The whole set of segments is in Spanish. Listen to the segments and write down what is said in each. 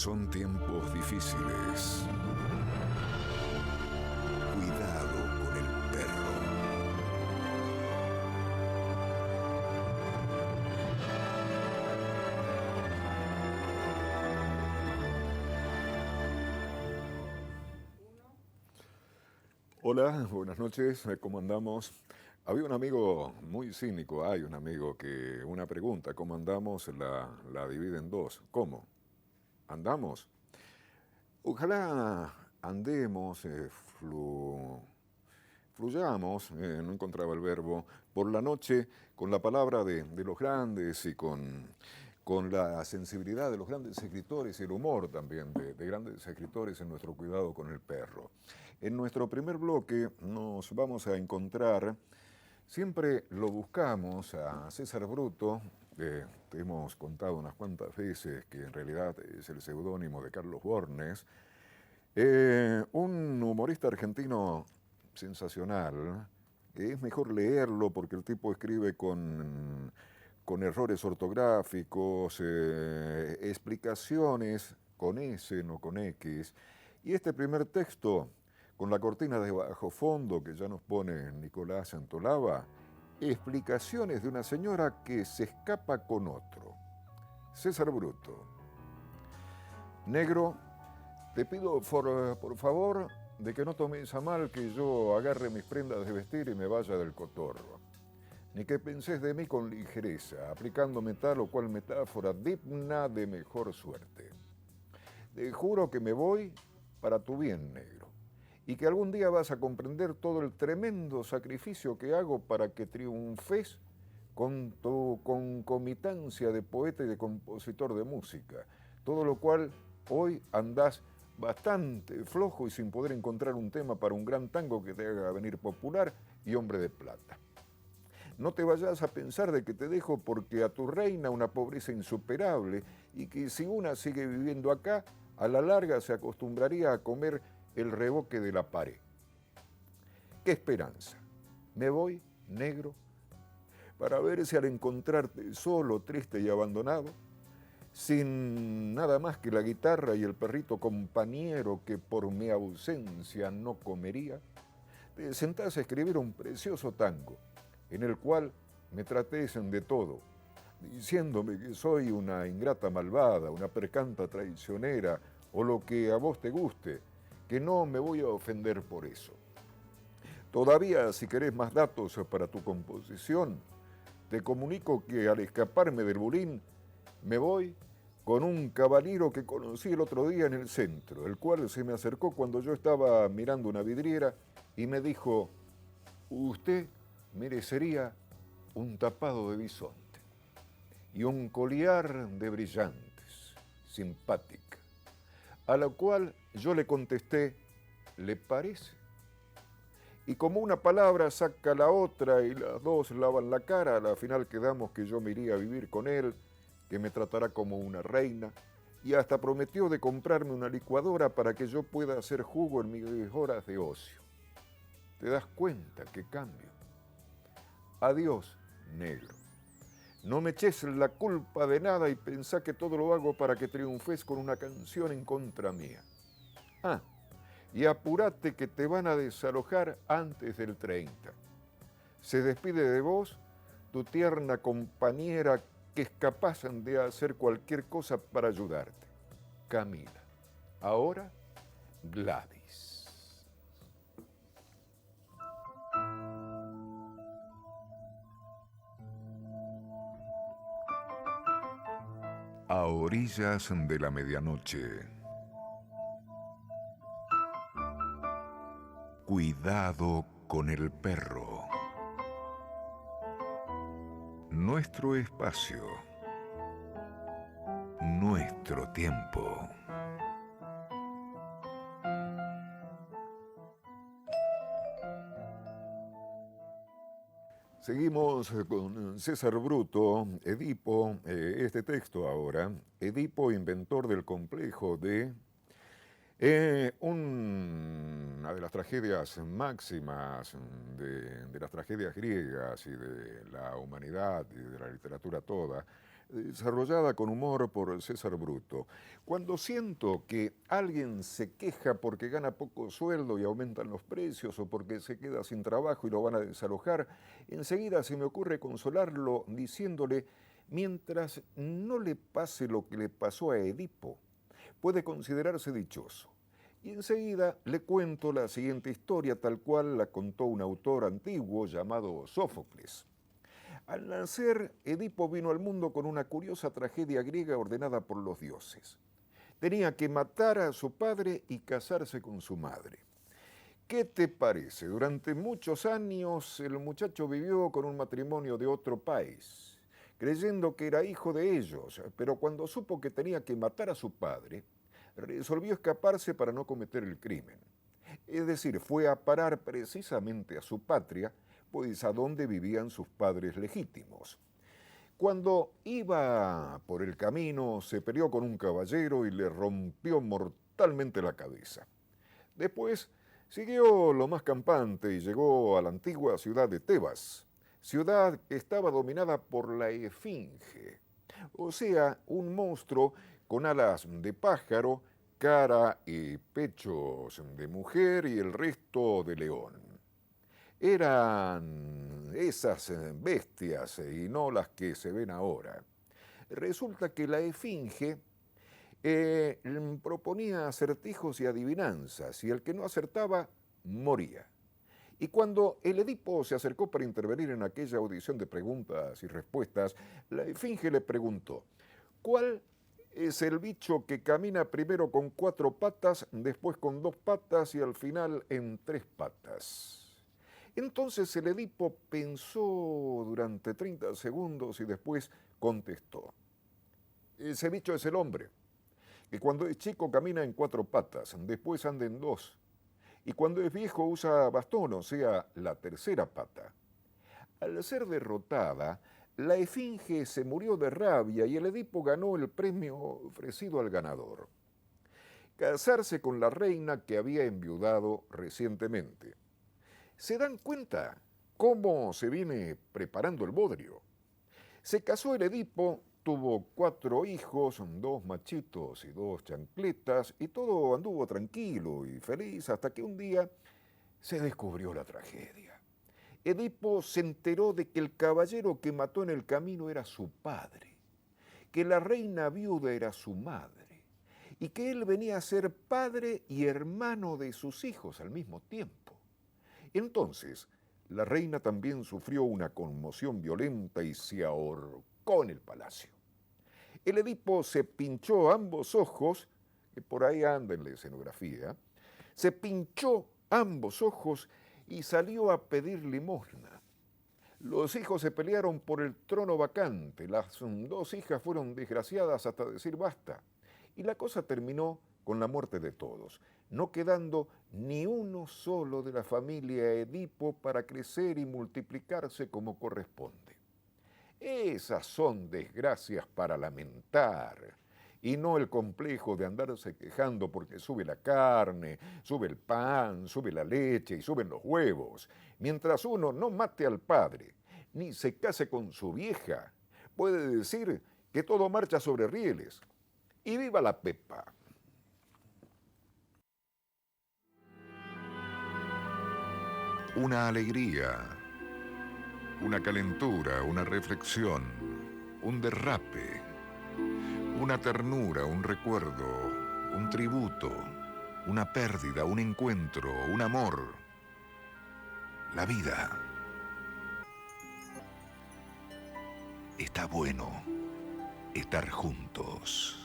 Son tiempos difíciles. Cuidado con el perro. Hola, buenas noches, ¿cómo andamos? Había un amigo muy cínico, hay un amigo que una pregunta, ¿cómo andamos? La divide en dos. ¿Cómo? ¿Andamos? Ojalá andemos, fluyamos, no encontraba el verbo, por la noche con la palabra de los grandes y con la sensibilidad de los grandes escritores y el humor también de grandes escritores en nuestro cuidado con el perro. En nuestro primer bloque nos vamos a encontrar, siempre lo buscamos a César Bruto, te hemos contado unas cuantas veces que en realidad es el seudónimo de Carlos Bornes, un humorista argentino sensacional, que es mejor leerlo porque el tipo escribe con errores ortográficos, explicaciones con S, no con X. Y este primer texto, con la cortina de bajo fondo que ya nos pone Nicolás Santolava, explicaciones de una señora que se escapa con otro. César Bruto. Negro, te pido por favor de que no tomes a mal que yo agarre mis prendas de vestir y me vaya del cotorro, ni que penses de mí con ligereza, aplicándome tal o cual metáfora digna de mejor suerte. Te juro que me voy para tu bien, negro, y que algún día vas a comprender todo el tremendo sacrificio que hago para que triunfes con tu concomitancia de poeta y de compositor de música, todo lo cual hoy andás bastante flojo y sin poder encontrar un tema para un gran tango que te haga venir popular y hombre de plata. No te vayas a pensar de que te dejo porque a tu reina una pobreza insuperable y que si una sigue viviendo acá, a la larga se acostumbraría a comer el reboque de la pared. ¡Qué esperanza! Me voy, negro, para ver si al encontrarte solo, triste y abandonado, sin nada más que la guitarra y el perrito compañero que por mi ausencia no comería, te sentás a escribir un precioso tango, en el cual me trates de todo, diciéndome que soy una ingrata malvada, una percanta traicionera, o lo que a vos te guste, que no me voy a ofender por eso. Todavía, si querés más datos para tu composición, te comunico que al escaparme del bulín, me voy con un caballero que conocí el otro día en el centro, el cual se me acercó cuando yo estaba mirando una vidriera y me dijo: usted merecería un tapado de bisonte y un collar de brillantes, simpática. A lo cual yo le contesté: ¿le parece? Y como una palabra saca la otra y las dos lavan la cara, a la final quedamos que yo me iría a vivir con él, que me tratará como una reina, y hasta prometió de comprarme una licuadora para que yo pueda hacer jugo en mis horas de ocio. ¿Te das cuenta qué cambio? Adiós, negro. No me eches la culpa de nada y pensá que todo lo hago para que triunfes con una canción en contra mía. Ah, y apúrate que te van a desalojar antes del 30. Se despide de vos tu tierna compañera que es capaz de hacer cualquier cosa para ayudarte. Camila. Ahora, Gladys. A orillas de la medianoche. Cuidado con el perro. Nuestro espacio. Nuestro tiempo. Seguimos con César Bruto, Edipo, este texto ahora, Edipo, inventor del complejo de una de las tragedias máximas de las tragedias griegas y de la humanidad y de la literatura toda, desarrollada con humor por César Bruto. Cuando siento que alguien se queja porque gana poco sueldo y aumentan los precios o porque se queda sin trabajo y lo van a desalojar, enseguida se me ocurre consolarlo diciéndole, mientras no le pase lo que le pasó a Edipo, puede considerarse dichoso. Y enseguida le cuento la siguiente historia tal cual la contó un autor antiguo llamado Sófocles. Al nacer, Edipo vino al mundo con una curiosa tragedia griega ordenada por los dioses. Tenía que matar a su padre y casarse con su madre. ¿Qué te parece? Durante muchos años el muchacho vivió con un matrimonio de otro país, creyendo que era hijo de ellos, pero cuando supo que tenía que matar a su padre, resolvió escaparse para no cometer el crimen. Es decir, fue a parar precisamente a su patria, pues a donde vivían sus padres legítimos. Cuando iba por el camino, se peleó con un caballero y le rompió mortalmente la cabeza. Después siguió lo más campante y llegó a la antigua ciudad de Tebas, ciudad que estaba dominada por la Esfinge, o sea, un monstruo con alas de pájaro, cara y pechos de mujer y el resto de león. Eran esas bestias y no las que se ven ahora. Resulta que la Esfinge proponía acertijos y adivinanzas, y el que no acertaba moría. Y cuando el Edipo se acercó para intervenir en aquella audición de preguntas y respuestas, la Esfinge le preguntó, ¿cuál es el bicho que camina primero con 4 patas, después con 2 patas y al final en 3 patas? Entonces el Edipo pensó durante 30 segundos y después contestó, ese bicho es el hombre, que cuando es chico camina en 4 patas, después anda en 2, y cuando es viejo usa bastón, o sea, la tercera pata. Al ser derrotada, la Esfinge se murió de rabia y el Edipo ganó el premio ofrecido al ganador: casarse con la reina que había enviudado recientemente. ¿Se dan cuenta cómo se viene preparando el bodrio? Se casó el Edipo, tuvo 4 hijos, 2 machitos y 2 chancletas, y todo anduvo tranquilo y feliz hasta que un día se descubrió la tragedia. Edipo se enteró de que el caballero que mató en el camino era su padre, que la reina viuda era su madre, y que él venía a ser padre y hermano de sus hijos al mismo tiempo. Entonces, la reina también sufrió una conmoción violenta y se ahorcó en el palacio. El Edipo se pinchó ambos ojos, que por ahí anda en la escenografía, se pinchó ambos ojos y salió a pedir limosna. Los hijos se pelearon por el trono vacante, las 2 hijas fueron desgraciadas hasta decir basta, y la cosa terminó con la muerte de todos, no quedando ni uno solo de la familia Edipo para crecer y multiplicarse como corresponde. Esas son desgracias para lamentar, y no el complejo de andarse quejando porque sube la carne, sube el pan, sube la leche y suben los huevos. Mientras uno no mate al padre, ni se case con su vieja, puede decir que todo marcha sobre rieles. Y viva la Pepa. Una alegría, una calentura, una reflexión, un derrape, una ternura, un recuerdo, un tributo, una pérdida, un encuentro, un amor. La vida. Está bueno estar juntos.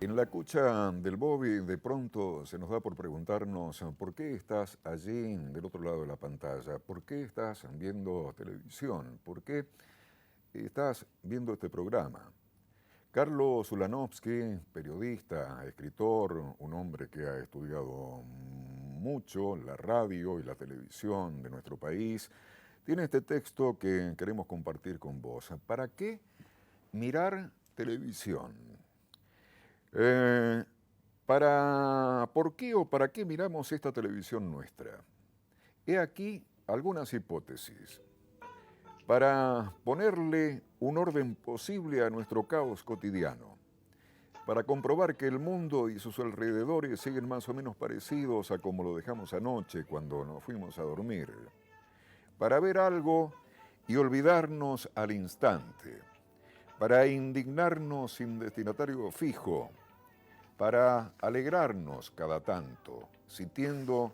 En la cucha del Bobby de pronto se nos da por preguntarnos ¿por qué estás allí del otro lado de la pantalla? ¿Por qué estás viendo televisión? ¿Por qué estás viendo este programa? Carlos Ulanovsky, periodista, escritor, un hombre que ha estudiado mucho la radio y la televisión de nuestro país, tiene este texto que queremos compartir con vos. ¿Para qué mirar televisión? ¿Por qué o para qué miramos esta televisión nuestra? He aquí algunas hipótesis. Para ponerle un orden posible a nuestro caos cotidiano, para comprobar que el mundo y sus alrededores siguen más o menos parecidos a como lo dejamos anoche cuando nos fuimos a dormir, para ver algo y olvidarnos al instante, para indignarnos sin destinatario fijo, para alegrarnos cada tanto, sintiendo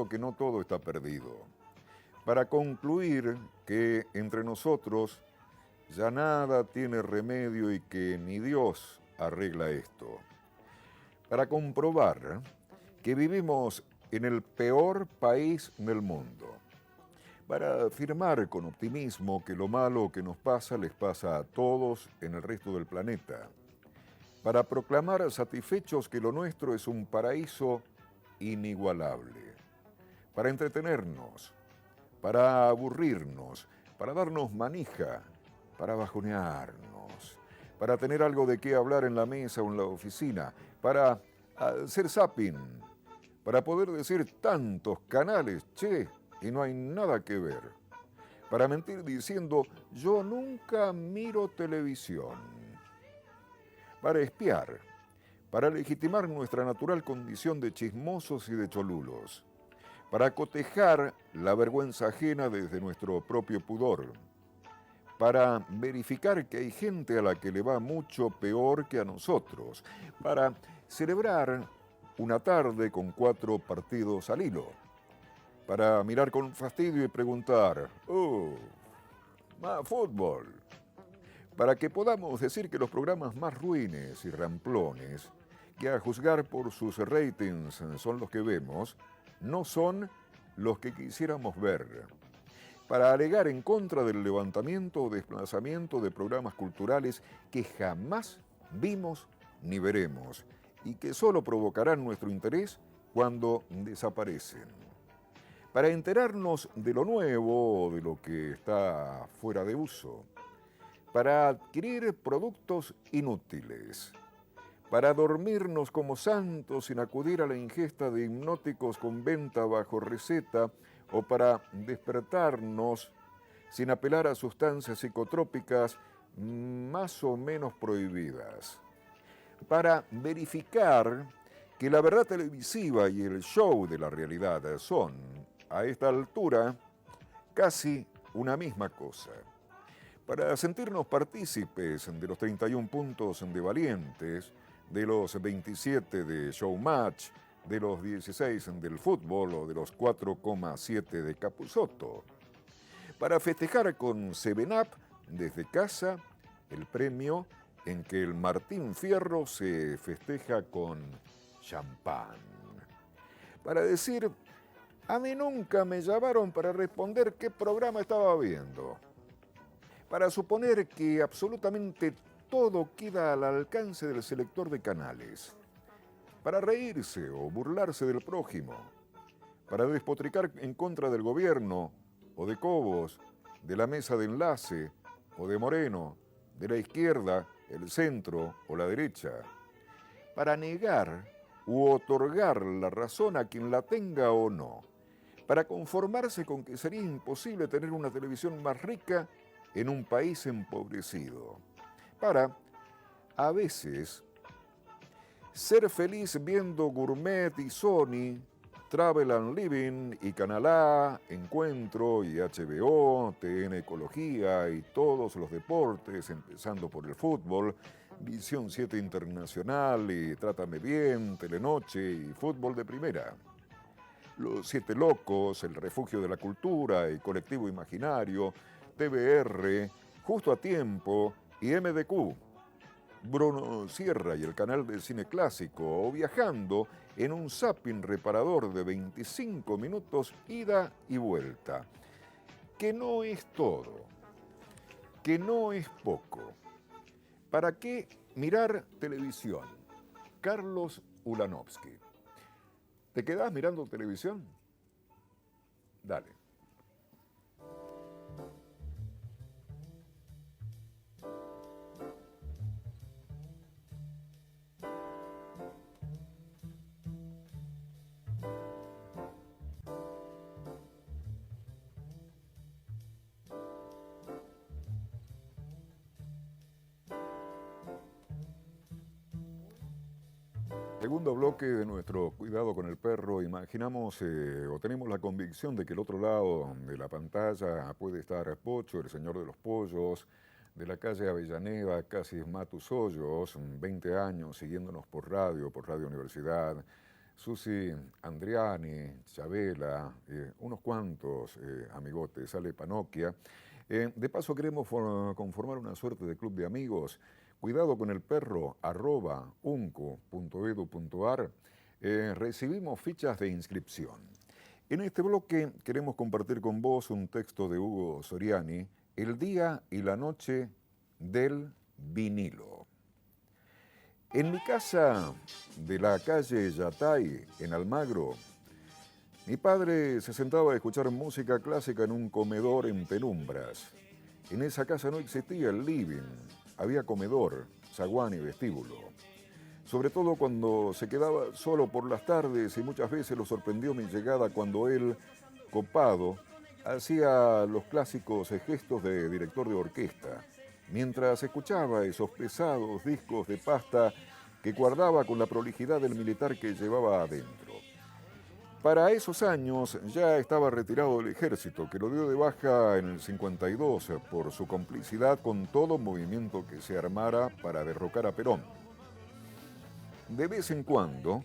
que no todo está perdido, para concluir que entre nosotros ya nada tiene remedio y que ni Dios arregla esto, para comprobar que vivimos en el peor país del mundo, para afirmar con optimismo que lo malo que nos pasa les pasa a todos en el resto del planeta, para proclamar satisfechos que lo nuestro es un paraíso inigualable, para entretenernos, para aburrirnos, para darnos manija, para bajonearnos, para tener algo de qué hablar en la mesa o en la oficina, para hacer zapping, para poder decir tantos canales, che, y no hay nada que ver, para mentir diciendo yo nunca miro televisión, para espiar, para legitimar nuestra natural condición de chismosos y de cholulos, para cotejar la vergüenza ajena desde nuestro propio pudor, para verificar que hay gente a la que le va mucho peor que a nosotros, para celebrar una tarde con 4 partidos al hilo, para mirar con fastidio y preguntar, más fútbol, para que podamos decir que los programas más ruines y ramplones, que a juzgar por sus ratings son los que vemos, no son los que quisiéramos ver, para alegar en contra del levantamiento o desplazamiento de programas culturales que jamás vimos ni veremos y que solo provocarán nuestro interés cuando desaparecen, para enterarnos de lo nuevo o de lo que está fuera de uso, para adquirir productos inútiles, para dormirnos como santos sin acudir a la ingesta de hipnóticos con venta bajo receta o para despertarnos sin apelar a sustancias psicotrópicas más o menos prohibidas, para verificar que la verdad televisiva y el show de la realidad son, a esta altura, casi una misma cosa, para sentirnos partícipes de los 31 puntos de Valientes, de los 27 de Showmatch, de los 16 del fútbol o de los 4,7 de Capusotto, para festejar con 7up desde casa el premio en que el Martín Fierro se festeja con champán, para decir, a mí nunca me llamaron para responder qué programa estaba viendo, para suponer que absolutamente todo queda al alcance del selector de canales, para reírse o burlarse del prójimo, para despotricar en contra del gobierno o de Cobos, de la mesa de enlace o de Moreno, de la izquierda, el centro o la derecha, para negar u otorgar la razón a quien la tenga o no, para conformarse con que sería imposible tener una televisión más rica en un país empobrecido, para, a veces, ser feliz viendo Gourmet y Sony, Travel and Living y Canal A, Encuentro y HBO, TN Ecología y todos los deportes, empezando por el fútbol, Visión 7 Internacional y Trátame Bien, Telenoche y Fútbol de Primera. Los Siete Locos, El Refugio de la Cultura y Colectivo Imaginario, TVR, Justo a Tiempo y MDQ, Bruno Sierra y el canal del cine clásico, o viajando en un zapping reparador de 25 minutos ida y vuelta. Que no es todo, que no es poco. ¿Para qué mirar televisión? Carlos Ulanovsky. ¿Te quedás mirando televisión? Dale. Segundo bloque de nuestro cuidado con el perro, imaginamos o tenemos la convicción de que el otro lado de la pantalla puede estar Pocho, el señor de los pollos, de la calle Avellaneda, casi Matus Hoyos, 20 años siguiéndonos por Radio Universidad, Susi Andriani, Chabela, unos cuantos amigotes, Ale Panocchia. De paso queremos conformar una suerte de club de amigos. Cuidado con el perro, @unco.edu.ar. Recibimos fichas de inscripción. En este bloque queremos compartir con vos un texto de Hugo Soriani, El día y la noche del vinilo. En mi casa de la calle Yatay, en Almagro, mi padre se sentaba a escuchar música clásica en un comedor en penumbras. En esa casa no existía el living, había comedor, zaguán y vestíbulo. Sobre todo cuando se quedaba solo por las tardes, y muchas veces lo sorprendió mi llegada cuando él, copado, hacía los clásicos gestos de director de orquesta, mientras escuchaba esos pesados discos de pasta que guardaba con la prolijidad del militar que llevaba adentro. Para esos años ya estaba retirado del ejército, que lo dio de baja en el 52 por su complicidad con todo movimiento que se armara para derrocar a Perón. De vez en cuando,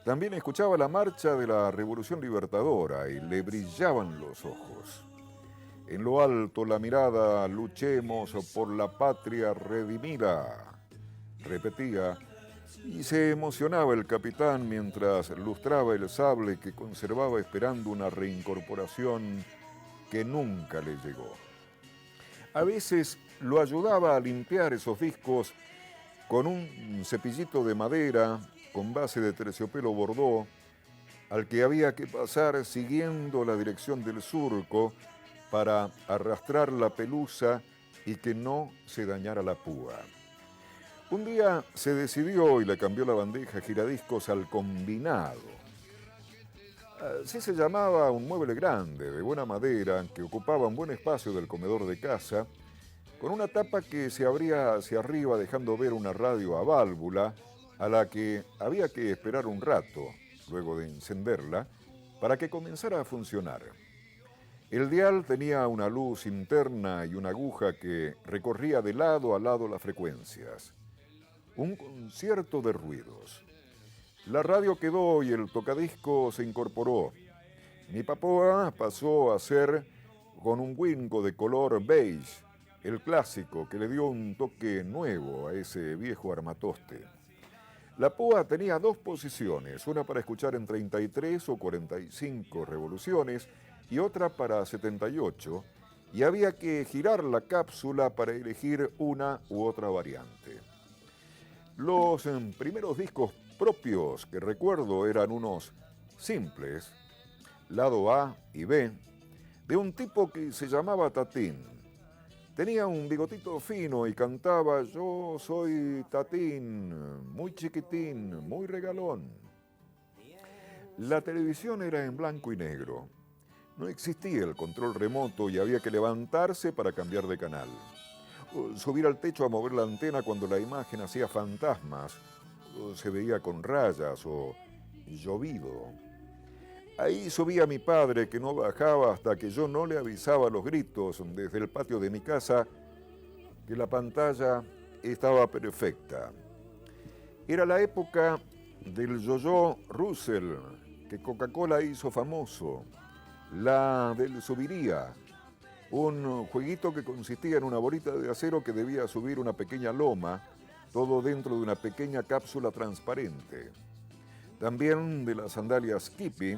también escuchaba la marcha de la Revolución Libertadora y le brillaban los ojos. En lo alto la mirada, luchemos por la patria redimida, repetía, y se emocionaba el capitán mientras lustraba el sable que conservaba esperando una reincorporación que nunca le llegó. A veces lo ayudaba a limpiar esos discos con un cepillito de madera con base de terciopelo bordó, al que había que pasar siguiendo la dirección del surco para arrastrar la pelusa y que no se dañara la púa. Un día se decidió y le cambió la bandeja giradiscos al combinado. Así se llamaba un mueble grande, de buena madera, que ocupaba un buen espacio del comedor de casa, con una tapa que se abría hacia arriba dejando ver una radio a válvula, a la que había que esperar un rato, luego de encenderla, para que comenzara a funcionar. El dial tenía una luz interna y una aguja que recorría de lado a lado las frecuencias. Un concierto de ruidos. La radio quedó y el tocadisco se incorporó. Mi papá pasó a ser con un Winco de color beige, el clásico que le dio un toque nuevo a ese viejo armatoste. La púa tenía dos posiciones, una para escuchar en 33 o 45 revoluciones y otra para 78, y había que girar la cápsula para elegir una u otra variante. Los primeros discos propios que recuerdo eran unos simples, lado A y B, de un tipo que se llamaba Tatín. Tenía un bigotito fino y cantaba Yo soy Tatín, muy chiquitín, muy regalón. La televisión era en blanco y negro. No existía el control remoto y había que levantarse para cambiar de canal. Subir al techo a mover la antena cuando la imagen hacía fantasmas, o se veía con rayas o llovido. Ahí subía mi padre, que no bajaba hasta que yo no le avisaba a los gritos desde el patio de mi casa que la pantalla estaba perfecta. Era la época del yo-yo Russell, que Coca-Cola hizo famoso, la del subiría, un jueguito que consistía en una bolita de acero que debía subir una pequeña loma, todo dentro de una pequeña cápsula transparente. También de las sandalias Skippy,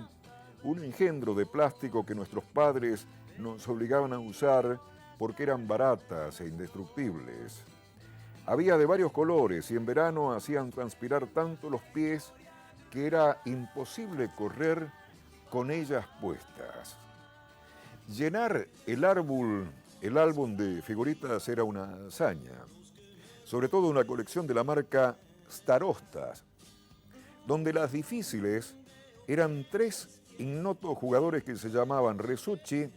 un engendro de plástico que nuestros padres nos obligaban a usar porque eran baratas e indestructibles. Había de varios colores y en verano hacían transpirar tanto los pies que era imposible correr con ellas puestas. Llenar el álbum de figuritas era una hazaña, sobre todo una colección de la marca Starostas, donde las difíciles eran tres ignotos jugadores que se llamaban Resucci,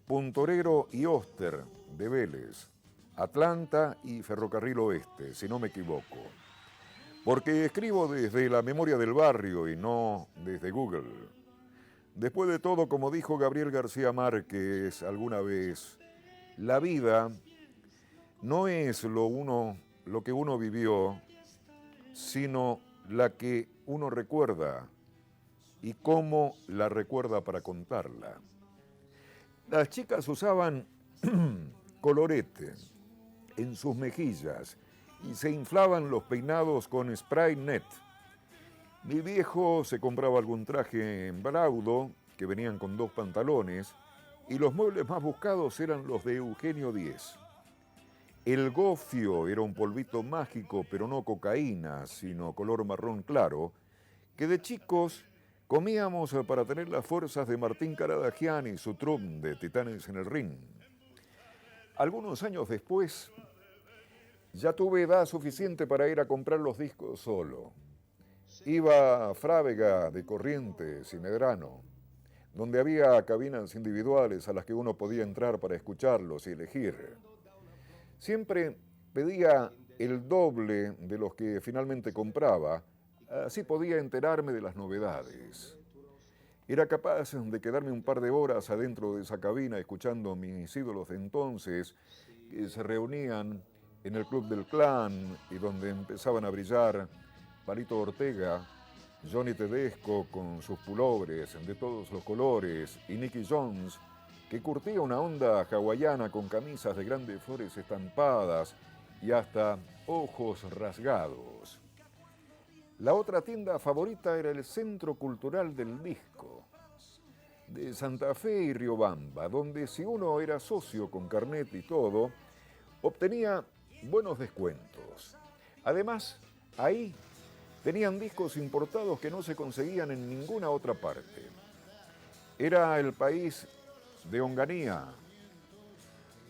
Puntorero y Oster de Vélez, Atlanta y Ferrocarril Oeste, si no me equivoco. porque escribo desde la memoria del barrio y no desde Google. Después de todo, como dijo Gabriel García Márquez alguna vez, la vida no es lo que uno vivió, sino la que uno recuerda y cómo la recuerda para contarla. Las chicas usaban colorete en sus mejillas y se inflaban los peinados con spray net. Mi viejo se compraba algún traje en Braudo, que venían con 2 pantalones, y los muebles más buscados eran los de Eugenio Díez. El gofio era un polvito mágico, pero no cocaína, sino color marrón claro, que de chicos comíamos para tener las fuerzas de Martín Caradagian y su troupe de Titanes en el Ring. Algunos años después, ya tuve edad suficiente para ir a comprar los discos solo. Iba a Frávega de Corrientes y Medrano, donde había cabinas individuales a las que uno podía entrar para escucharlos y elegir. Siempre pedía el doble de los que finalmente compraba, así podía enterarme de las novedades. Era capaz de quedarme un par de horas adentro de esa cabina escuchando a mis ídolos de entonces, que se reunían en el Club del Clan y donde empezaban a brillar Palito Ortega, Johnny Tedesco con sus pulobres de todos los colores y Nicky Jones, que curtía una onda hawaiana con camisas de grandes flores estampadas y hasta ojos rasgados. La otra tienda favorita era el Centro Cultural del Disco, de Santa Fe y Riobamba, donde si uno era socio con carnet y todo, obtenía buenos descuentos. Además, ahí tenían discos importados que no se conseguían en ninguna otra parte. Era el país de Onganía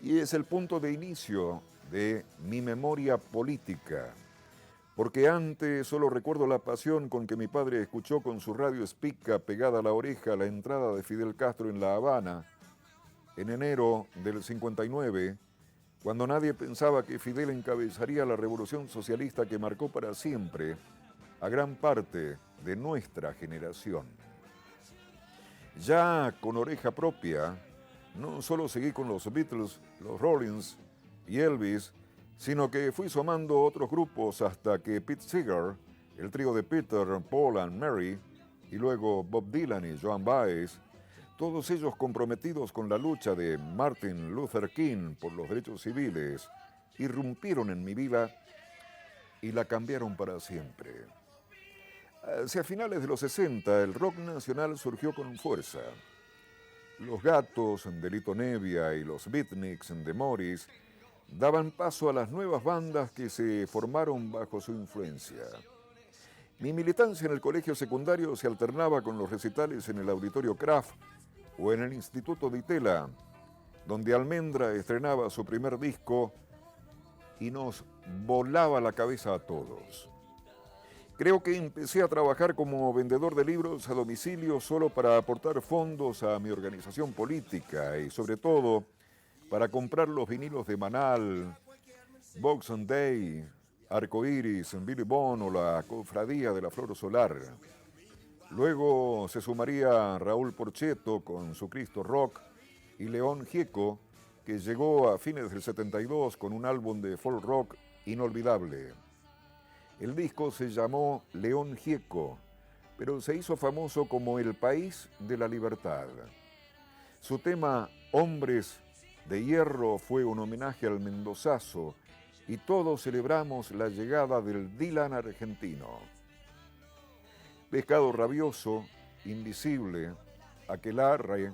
y es el punto de inicio de mi memoria política, porque antes solo recuerdo la pasión con que mi padre escuchó con su radio Spica pegada a la oreja la entrada de Fidel Castro en La Habana en enero del 59, cuando nadie pensaba que Fidel encabezaría la revolución socialista que marcó para siempre a gran parte de nuestra generación. Ya con oreja propia, no solo seguí con los Beatles, los Rollins y Elvis, sino que fui sumando otros grupos hasta que Pete Seeger, el trío de Peter, Paul and Mary, y luego Bob Dylan y Joan Baez, todos ellos comprometidos con la lucha de Martin Luther King por los derechos civiles, irrumpieron en mi vida y la cambiaron para siempre. Hacia finales de los 60, el rock nacional surgió con fuerza. Los Gatos de Lito Nevia y los Beatniks de Morris daban paso a las nuevas bandas que se formaron bajo su influencia. Mi militancia en el colegio secundario se alternaba con los recitales en el Auditorio Kraft o en el Instituto de Itela, donde Almendra estrenaba su primer disco y nos volaba la cabeza a todos. Creo que empecé a trabajar como vendedor de libros a domicilio solo para aportar fondos a mi organización política y sobre todo para comprar los vinilos de Manal, Boxing Day, Arcoiris, Billy Bond o la Cofradía de la Flor Solar. Luego se sumaría Raúl Porchetto con su Cristo Rock y León Gieco, que llegó a fines del 72 con un álbum de folk rock inolvidable. El disco se llamó León Gieco, pero se hizo famoso como El País de la Libertad. Su tema Hombres de Hierro fue un homenaje al mendozazo y todos celebramos la llegada del Dylan argentino. Pescado Rabioso, Invisible, Aquelarre,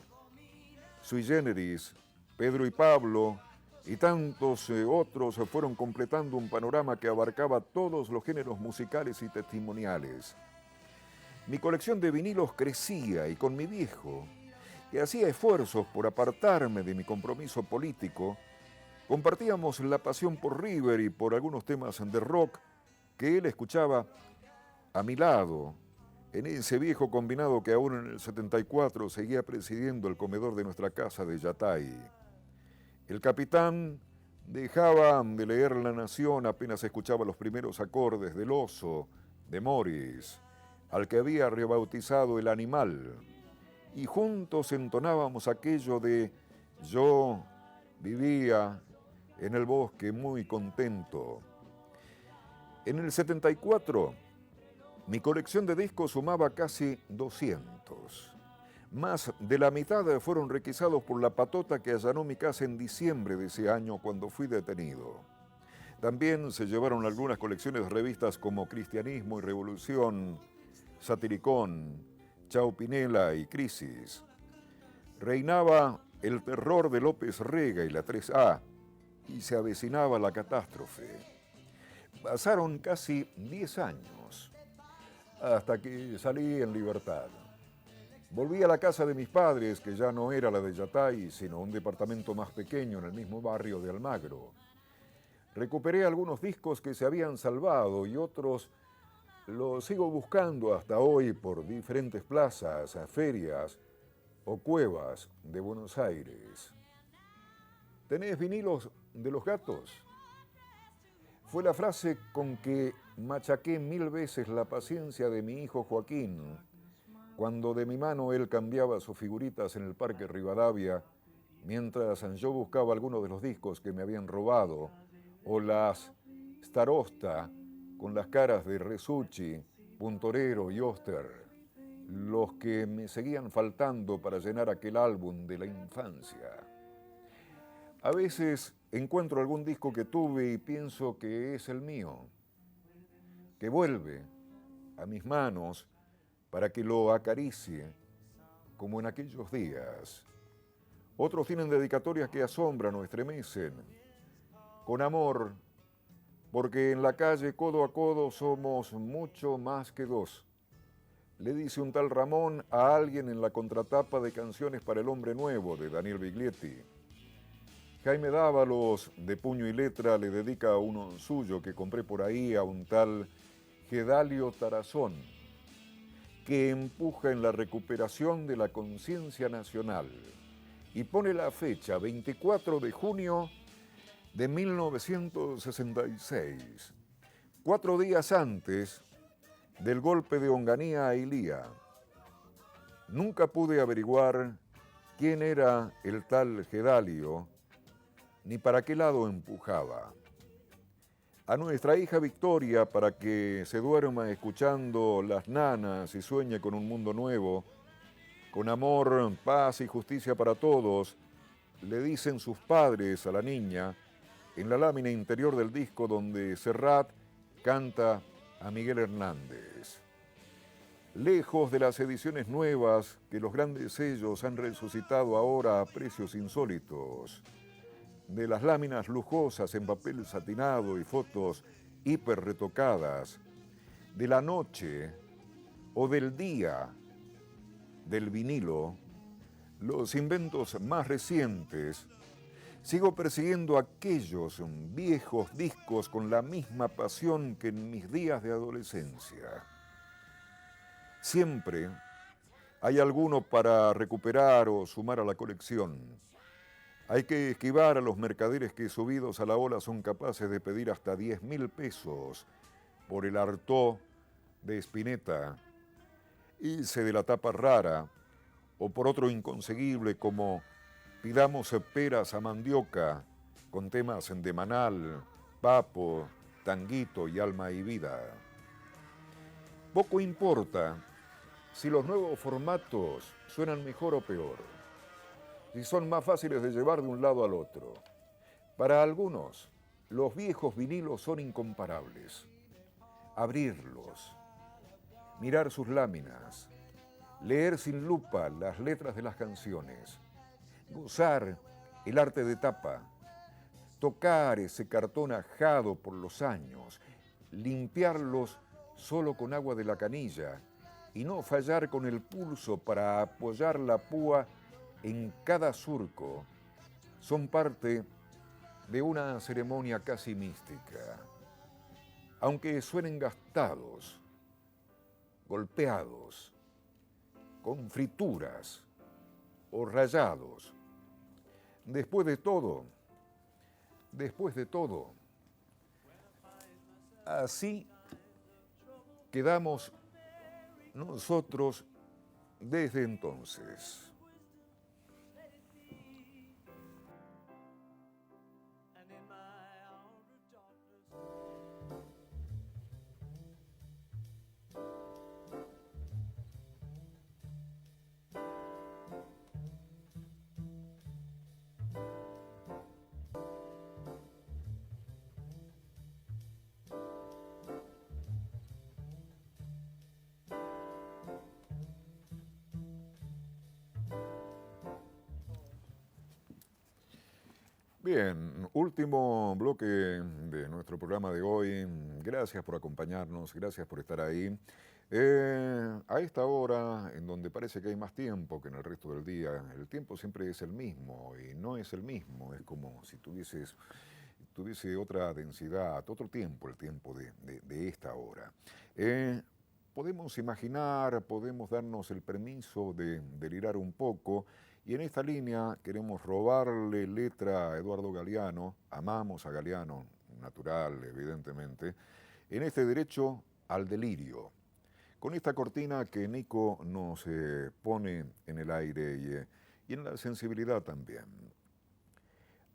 Sui Generis, Pedro y Pablo y tantos otros fueron completando un panorama que abarcaba todos los géneros musicales y testimoniales. Mi colección de vinilos crecía y con mi viejo, que hacía esfuerzos por apartarme de mi compromiso político, compartíamos la pasión por River y por algunos temas de rock que él escuchaba a mi lado, en ese viejo combinado que aún en el 74 seguía presidiendo el comedor de nuestra casa de Yatay. El capitán Dejaba de leer La Nación apenas escuchaba los primeros acordes del Oso, de Morris, al que había rebautizado El Animal, y juntos entonábamos aquello de yo vivía en el bosque muy contento. En el 74, mi colección de discos sumaba casi 200. Más de la mitad fueron requisados por la patota que allanó mi casa en diciembre de ese año cuando fui detenido. También se llevaron algunas colecciones de revistas como Cristianismo y Revolución, Satiricón, Chao Pinela y Crisis. Reinaba el terror de López Rega y la 3A y se avecinaba la catástrofe. Pasaron casi 10 años hasta que salí en libertad. Volví a la casa de mis padres, que ya no era la de Yatay, sino un departamento más pequeño en el mismo barrio de Almagro. Recuperé algunos discos que se habían salvado y otros los sigo buscando hasta hoy por diferentes plazas, ferias o cuevas de Buenos Aires. ¿Tenés vinilos de Los Gatos? Fue la frase con que machaqué 1000 veces la paciencia de mi hijo Joaquín, cuando de mi mano él cambiaba sus figuritas en el Parque Rivadavia, mientras yo buscaba algunos de los discos que me habían robado, o las Starosta con las caras de Resucci, Puntorero y Oster, los que me seguían faltando para llenar aquel álbum de la infancia. A veces encuentro algún disco que tuve y pienso que es el mío, que vuelve a mis manos para que lo acaricie, como en aquellos días. Otros tienen dedicatorias que asombran o estremecen. Con amor, porque en la calle codo a codo somos mucho más que dos. Le dice un tal Ramón a alguien en la contratapa de Canciones para el Hombre Nuevo de Daniel Biglietti. Jaime Dávalos, de puño y letra, le dedica uno suyo que compré por ahí a un tal Gedalio Tarazón, que empuja en la recuperación de la conciencia nacional y pone la fecha 24 de junio de 1966, 4 días antes del golpe de Onganía a Ilía. Nunca pude averiguar quién era el tal Gedalio ni para qué lado empujaba. A nuestra hija Victoria, para que se duerma escuchando Las Nanas y sueñe con un mundo nuevo, con amor, paz y justicia para todos, le dicen sus padres a la niña en la lámina interior del disco donde Serrat canta a Miguel Hernández. Lejos de las ediciones nuevas que los grandes sellos han resucitado ahora a precios insólitos, de las láminas lujosas en papel satinado y fotos hiper retocadas, de la noche o del día del vinilo, los inventos más recientes, sigo persiguiendo aquellos viejos discos con la misma pasión que en mis días de adolescencia. Siempre hay alguno para recuperar o sumar a la colección. Hay que esquivar a los mercaderes que subidos a la ola son capaces de pedir hasta 10.000 pesos por el Artaud de Spinetta, irse de la tapa rara, o por otro inconseguible como Pidamos peras a mandioca, con temas de Manal, Papo, Tanguito y Alma y Vida. Poco importa si los nuevos formatos suenan mejor o peor, si son más fáciles de llevar de un lado al otro. Para algunos, los viejos vinilos son incomparables. Abrirlos, mirar sus láminas, leer sin lupa las letras de las canciones, gozar el arte de tapa, tocar ese cartón ajado por los años, limpiarlos solo con agua de la canilla y no fallar con el pulso para apoyar la púa en cada surco, son parte de una ceremonia casi mística. Aunque suenen gastados, golpeados, con frituras o rayados, después de todo, después de todo, así quedamos nosotros desde entonces. Bien, último bloque de nuestro programa de hoy. Gracias por acompañarnos, gracias por estar ahí. A esta hora, en donde parece que hay más tiempo que en el resto del día, el tiempo siempre es el mismo y no es el mismo, es como si tuviese otra densidad, otro tiempo, el tiempo de esta hora. Podemos imaginar, podemos darnos el permiso de delirar un poco. Y en esta línea queremos robarle letra a Eduardo Galeano, amamos a Galeano, natural, evidentemente, en este derecho al delirio. Con esta cortina que Nico nos pone en el aire y en la sensibilidad también.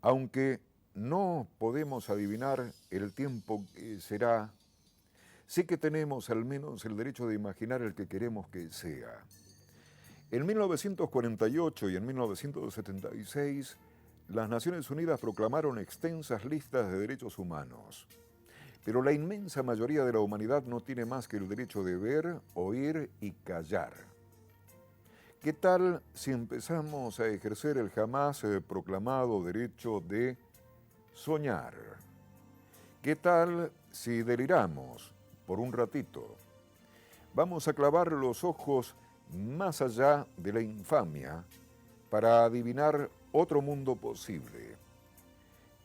Aunque no podemos adivinar el tiempo que será, sí que tenemos al menos el derecho de imaginar el que queremos que sea. En 1948 y en 1976, las Naciones Unidas proclamaron extensas listas de derechos humanos. Pero la inmensa mayoría de la humanidad no tiene más que el derecho de ver, oír y callar. ¿Qué tal si empezamos a ejercer el jamás proclamado derecho de soñar? ¿Qué tal si deliramos por un ratito? Vamos a clavar los ojos más allá de la infamia para adivinar otro mundo posible.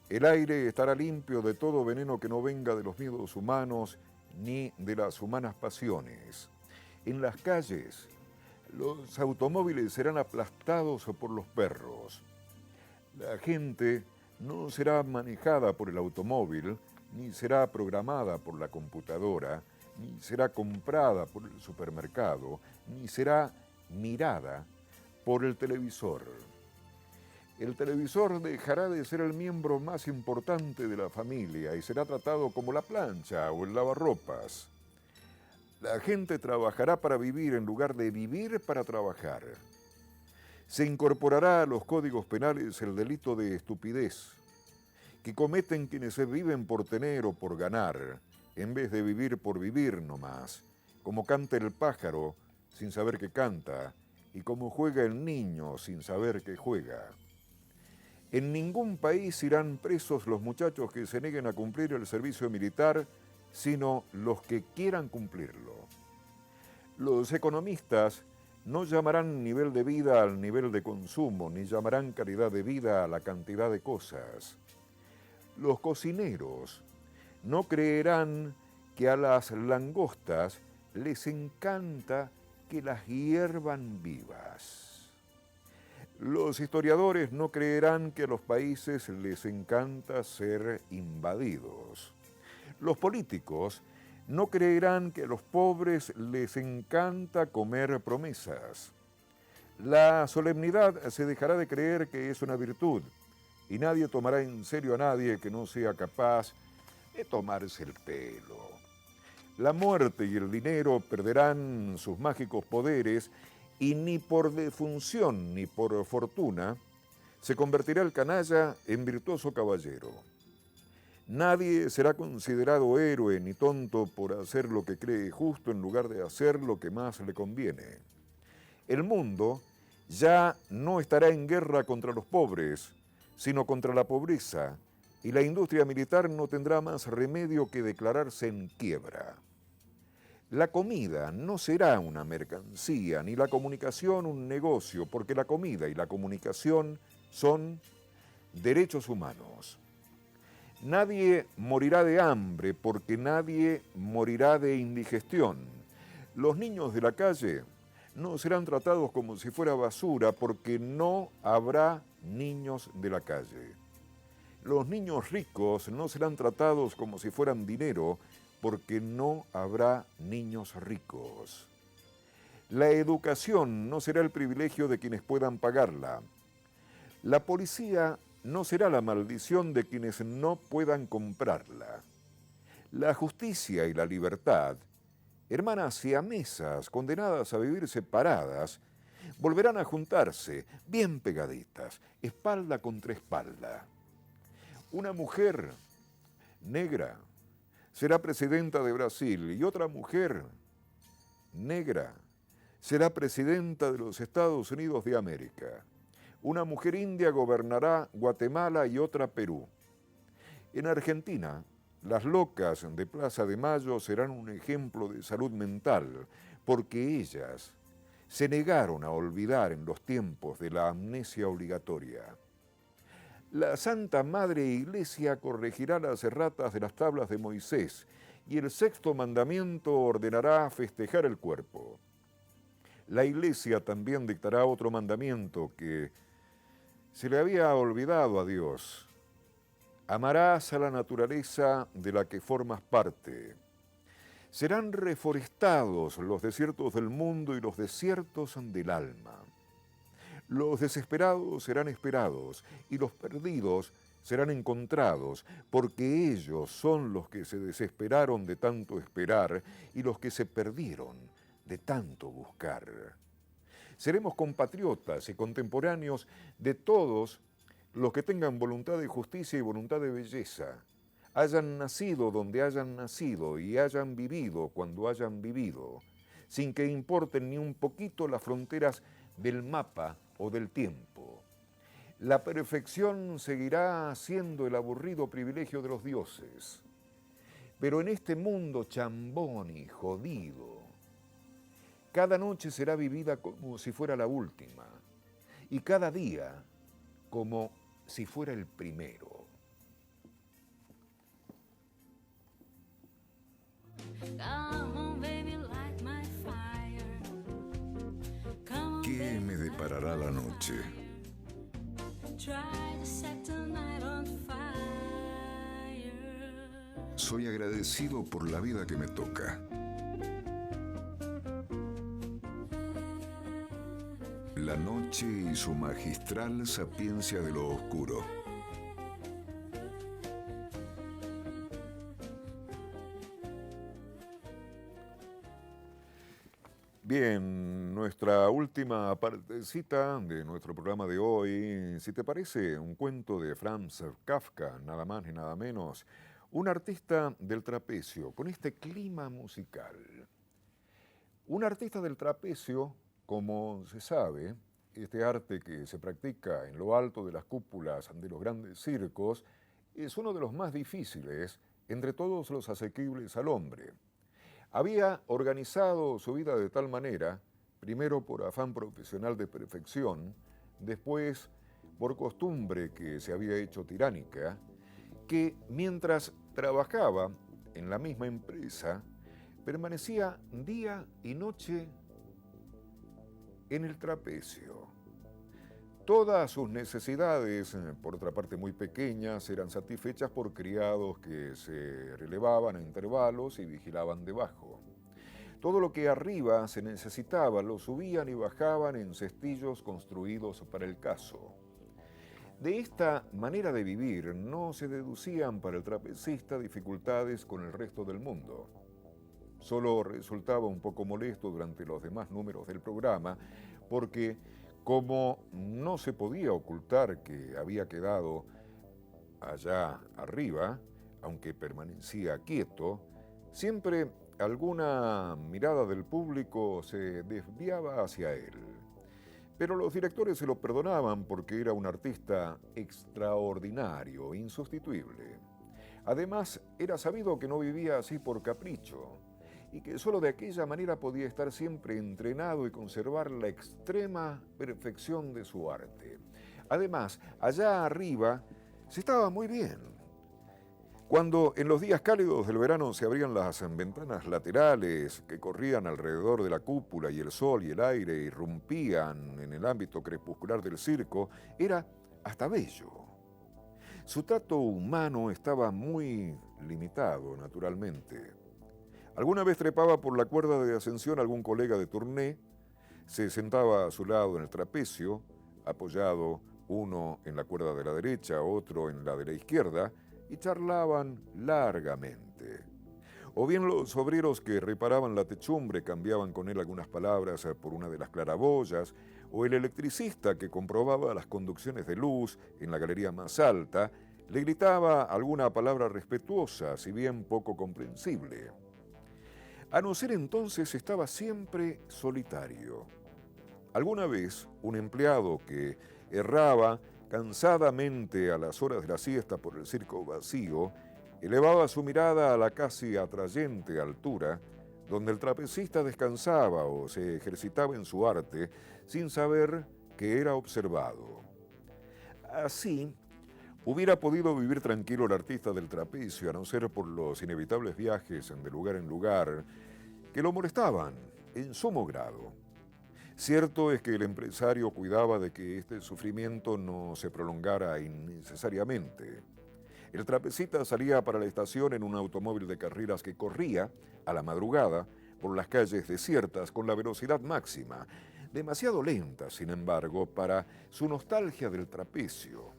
El aire estará limpio de todo veneno que no venga de los miedos humanos ni de las humanas pasiones. En las calles, los automóviles serán aplastados por los perros. La gente no será manejada por el automóvil, ni será programada por la computadora, ni será comprada por el supermercado, ni será mirada por el televisor. El televisor dejará de ser el miembro más importante de la familia y será tratado como la plancha o el lavarropas. La gente trabajará para vivir en lugar de vivir para trabajar. Se incorporará a los códigos penales el delito de estupidez, que cometen quienes se viven por tener o por ganar, en vez de vivir por vivir nomás, como canta el pájaro sin saber que canta, y como juega el niño sin saber que juega. En ningún país irán presos los muchachos que se nieguen a cumplir el servicio militar, sino los que quieran cumplirlo. Los economistas no llamarán nivel de vida al nivel de consumo, ni llamarán calidad de vida a la cantidad de cosas. Los cocineros no creerán que a las langostas les encanta que las hiervan vivas. Los historiadores no creerán que a los países les encanta ser invadidos. Los políticos no creerán que a los pobres les encanta comer promesas. La solemnidad se dejará de creer que es una virtud y nadie tomará en serio a nadie que no sea capaz de tomarse el pelo. La muerte y el dinero perderán sus mágicos poderes y ni por defunción ni por fortuna se convertirá el canalla en virtuoso caballero. Nadie será considerado héroe ni tonto por hacer lo que cree justo en lugar de hacer lo que más le conviene. El mundo ya no estará en guerra contra los pobres, sino contra la pobreza, y la industria militar no tendrá más remedio que declararse en quiebra. La comida no será una mercancía, ni la comunicación un negocio, porque la comida y la comunicación son derechos humanos. Nadie morirá de hambre, porque nadie morirá de indigestión. Los niños de la calle no serán tratados como si fuera basura, porque no habrá niños de la calle. Los niños ricos no serán tratados como si fueran dinero, porque no habrá niños ricos. La educación no será el privilegio de quienes puedan pagarla. La policía no será la maldición de quienes no puedan comprarla. La justicia y la libertad, hermanas siamesas condenadas a vivir separadas, volverán a juntarse bien pegaditas, espalda contra espalda. Una mujer negra será presidenta de Brasil y otra mujer negra será presidenta de los Estados Unidos de América. Una mujer india gobernará Guatemala y otra Perú. En Argentina, las locas de Plaza de Mayo serán un ejemplo de salud mental, porque ellas se negaron a olvidar en los tiempos de la amnesia obligatoria. La Santa Madre Iglesia corregirá las erratas de las tablas de Moisés y el sexto mandamiento ordenará festejar el cuerpo. La Iglesia también dictará otro mandamiento que se le había olvidado a Dios. Amarás a la naturaleza de la que formas parte. Serán reforestados los desiertos del mundo y los desiertos del alma. Los desesperados serán esperados y los perdidos serán encontrados, porque ellos son los que se desesperaron de tanto esperar y los que se perdieron de tanto buscar. Seremos compatriotas y contemporáneos de todos los que tengan voluntad de justicia y voluntad de belleza, hayan nacido donde hayan nacido y hayan vivido cuando hayan vivido, sin que importen ni un poquito las fronteras del mapa o del tiempo. La perfección seguirá siendo el aburrido privilegio de los dioses, pero en este mundo chambón y jodido, cada noche será vivida como si fuera la última y cada día como si fuera el primero. ¿Qué me deparará la noche? Soy agradecido por la vida que me toca. La noche y su magistral sapiencia de lo oscuro. Bien, nuestra última partecita de nuestro programa de hoy, si te parece, un cuento de Franz Kafka, nada más ni nada menos, un artista del trapecio, con este clima musical. Un artista del trapecio, como se sabe, este arte que se practica en lo alto de las cúpulas de los grandes circos, es uno de los más difíciles entre todos los asequibles al hombre. Había organizado su vida de tal manera, primero por afán profesional de perfección, después por costumbre que se había hecho tiránica, que mientras trabajaba en la misma empresa, permanecía día y noche en el trapecio. Todas sus necesidades, por otra parte muy pequeñas, eran satisfechas por criados que se relevaban a intervalos y vigilaban debajo. Todo lo que arriba se necesitaba lo subían y bajaban en cestillos construidos para el caso. De esta manera de vivir no se deducían para el trapecista dificultades con el resto del mundo. Solo resultaba un poco molesto durante los demás números del programa porque, como no se podía ocultar que había quedado allá arriba, aunque permanecía quieto, siempre alguna mirada del público se desviaba hacia él. Pero los directores se lo perdonaban porque era un artista extraordinario, insustituible. Además, era sabido que no vivía así por capricho y que solo de aquella manera podía estar siempre entrenado y conservar la extrema perfección de su arte. Además, allá arriba se estaba muy bien. Cuando en los días cálidos del verano se abrían las ventanas laterales que corrían alrededor de la cúpula y el sol y el aire irrumpían en el ámbito crepuscular del circo, era hasta bello. Su trato humano estaba muy limitado, naturalmente. Alguna vez trepaba por la cuerda de ascensión algún colega de turné, se sentaba a su lado en el trapecio, apoyado uno en la cuerda de la derecha, otro en la de la izquierda, y charlaban largamente. O bien los obreros que reparaban la techumbre cambiaban con él algunas palabras por una de las claraboyas, o el electricista que comprobaba las conducciones de luz en la galería más alta, le gritaba alguna palabra respetuosa, si bien poco comprensible. A no ser entonces estaba siempre solitario. Alguna vez un empleado que erraba cansadamente a las horas de la siesta por el circo vacío, elevaba su mirada a la casi atrayente altura donde el trapecista descansaba o se ejercitaba en su arte sin saber que era observado. Así, hubiera podido vivir tranquilo el artista del trapecio, a no ser por los inevitables viajes de lugar en lugar que lo molestaban en sumo grado. Cierto es que el empresario cuidaba de que este sufrimiento no se prolongara innecesariamente. El trapecista salía para la estación en un automóvil de carreras que corría, a la madrugada, por las calles desiertas con la velocidad máxima, demasiado lenta, sin embargo, para su nostalgia del trapecio.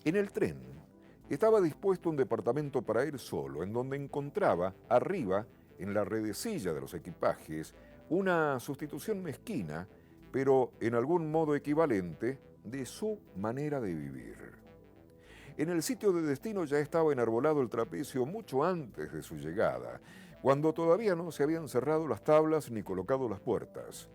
En el tren estaba dispuesto un departamento para él solo, en donde encontraba, arriba, en la redecilla de los equipajes, una sustitución mezquina, pero en algún modo equivalente, de su manera de vivir. En el sitio de destino ya estaba enarbolado el trapecio mucho antes de su llegada, cuando todavía no se habían cerrado las tablas ni colocado las puertas.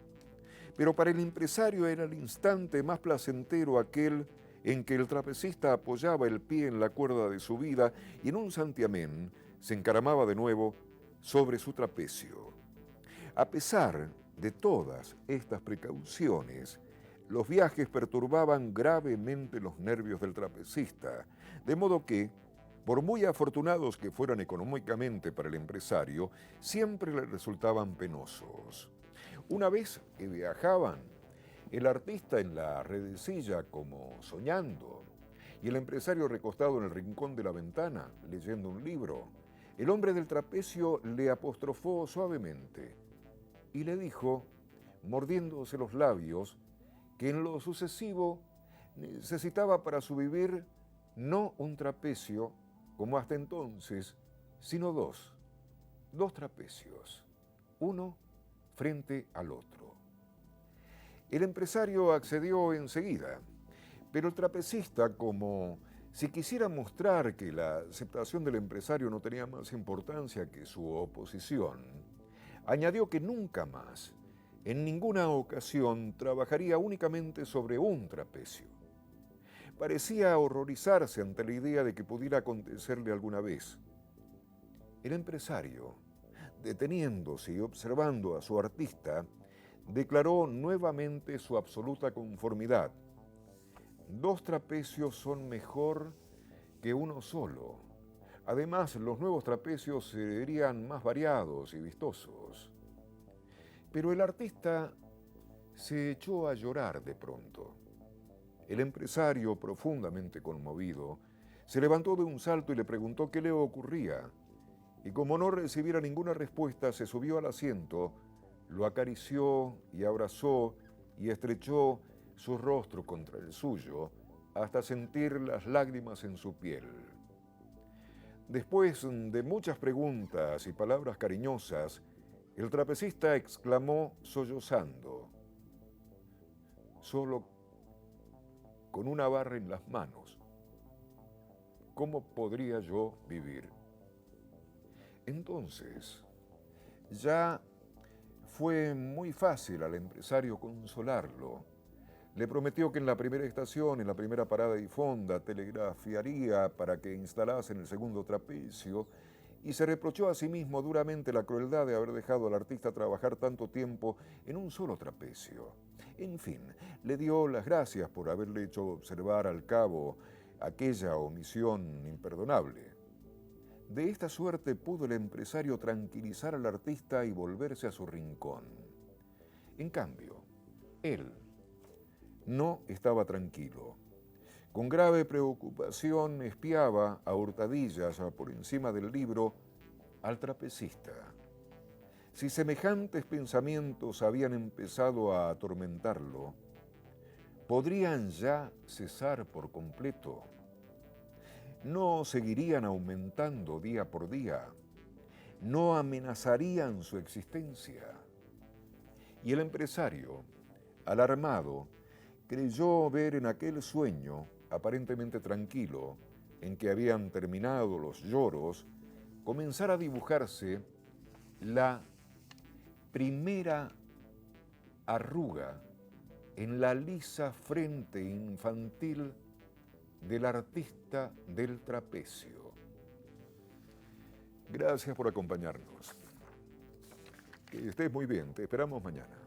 Pero para el empresario era el instante más placentero aquel en que el trapecista apoyaba el pie en la cuerda de su vida y en un santiamén se encaramaba de nuevo sobre su trapecio. A pesar de todas estas precauciones, los viajes perturbaban gravemente los nervios del trapecista, de modo que, por muy afortunados que fueran económicamente para el empresario, siempre le resultaban penosos. Una vez que viajaban, el artista en la redecilla como soñando, y el empresario recostado en el rincón de la ventana leyendo un libro, el hombre del trapecio le apostrofó suavemente y le dijo, mordiéndose los labios, que en lo sucesivo necesitaba para su vivir no un trapecio como hasta entonces, sino dos trapecios, uno frente al otro. El empresario accedió enseguida, pero el trapecista, como si quisiera mostrar que la aceptación del empresario no tenía más importancia que su oposición, añadió que nunca más, en ninguna ocasión, trabajaría únicamente sobre un trapecio. Parecía horrorizarse ante la idea de que pudiera acontecerle alguna vez. El empresario, deteniéndose y observando a su artista, declaró nuevamente su absoluta conformidad. Dos trapecios son mejor que uno solo. Además, los nuevos trapecios serían más variados y vistosos. Pero el artista se echó a llorar de pronto. El empresario, profundamente conmovido, se levantó de un salto y le preguntó qué le ocurría. Y como no recibiera ninguna respuesta, se subió al asiento, lo acarició y abrazó y estrechó su rostro contra el suyo hasta sentir las lágrimas en su piel. Después de muchas preguntas y palabras cariñosas, el trapecista exclamó sollozando, solo con una barra en las manos, ¿cómo podría yo vivir? Entonces, ya fue muy fácil al empresario consolarlo. Le prometió que en la primera estación, en la primera parada y fonda, telegrafiaría para que instalase en el segundo trapecio y se reprochó a sí mismo duramente la crueldad de haber dejado al artista trabajar tanto tiempo en un solo trapecio. En fin, le dio las gracias por haberle hecho observar al cabo aquella omisión imperdonable. De esta suerte pudo el empresario tranquilizar al artista y volverse a su rincón. En cambio, él no estaba tranquilo. Con grave preocupación espiaba a hurtadillas por encima del libro al trapecista. Si semejantes pensamientos habían empezado a atormentarlo, ¿podrían ya cesar por completo? ¿No seguirían aumentando día por día? ¿No amenazarían su existencia? Y el empresario, alarmado, creyó ver en aquel sueño, aparentemente tranquilo, en que habían terminado los lloros, comenzar a dibujarse la primera arruga en la lisa frente infantil del artista del trapecio. Gracias por acompañarnos. Que estés muy bien, te esperamos mañana.